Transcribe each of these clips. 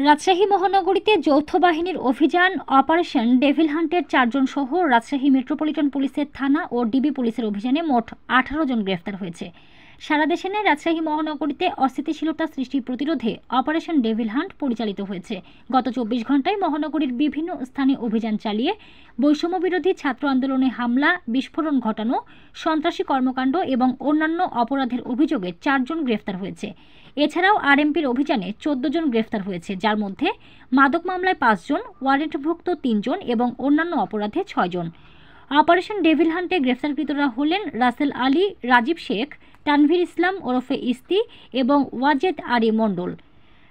রাজশাহী মহানগরীতে যৌথ বাহিনীর অভিযান অপারেশন ডেভিল হান্টের 4 জন সহ রাজশাহী মেট্রোপলিটন পুলিশের থানা ও ডিবি পুলিশের অভিযানে মোট 18 জন গ্রেফতার হয়েছে। সারা দেশে নেই রাজশাহী মহানগরীতে অস্থিতিশীলতা সৃষ্টি প্রতিরোধে অপারেশন ডেভিল হান্ট পরিচালিত হয়েছে। গত 24 ঘন্টায় মহানগরীর বিভিন্ন স্থানে অভিযান চালিয়ে বৈষম্য বিরোধী ছাত্র আন্দোলনে হামলা, বিস্ফোরণ ঘটানো, সন্ত্রাসী কর্মকাণ্ড এবং অন্যান্য অপরাধের অভিযোগে 4 জন গ্রেফতার হয়েছে। এছাড়াও আরএমপির অভিযানে 14 জন গ্রেফতার হয়েছে, যার মধ্যে মাদক মামলায় 5 জন, ওয়ারেন্টভুক্ত 3 জন এবং অন্যান্য অপরাধে 6 জন। অপারেশন ডেভিল হান্টে গ্রেফতারকৃতরা হলেন রাসেল আলী, রাজীব শেখ, তানভীর ইসলাম ওরফে ইস্তি এবং ওয়াজেদ আলী মণ্ডল।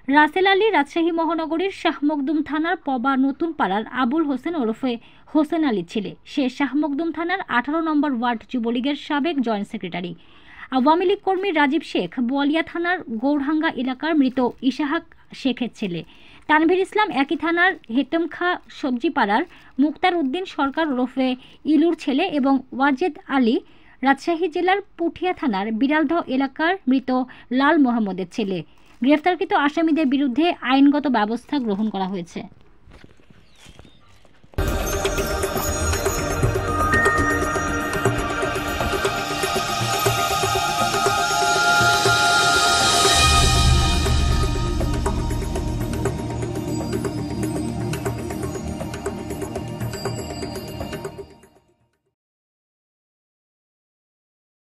রাসেল আলী রাজশাহী মহানগরীর শাহ মখদুম থানার পবা নতুন পাড়ার আবুল হোসেন ওরফে হোসেন আলীর ছেলে। সে শাহ মখদুম থানার 18 নম্বর ওয়ার্ড যুবলীগের সাবেক জয়েন্ট সেক্রেটারি। আওয়ামী লীগ কর্মী রাজীব শেখ বোয়ালিয়া থানার গৌরহাঙ্গা এলাকার মৃত ইশাহাক শেখের ছেলে। তানভীর ইসলাম একই থানার হেতমখা সবজিপাড়ার মুক্তার উদ্দিন সরকার ওরফে ইলুর ছেলে এবং ওয়াজেদ আলী রাজশাহী জেলার পুঠিয়া থানার বিড়ালদহ এলাকার মৃত লাল মোহাম্মদের ছেলে। গ্রেফতারকৃত আসামিদের বিরুদ্ধে আইনগত ব্যবস্থা গ্রহণ করা হয়েছে।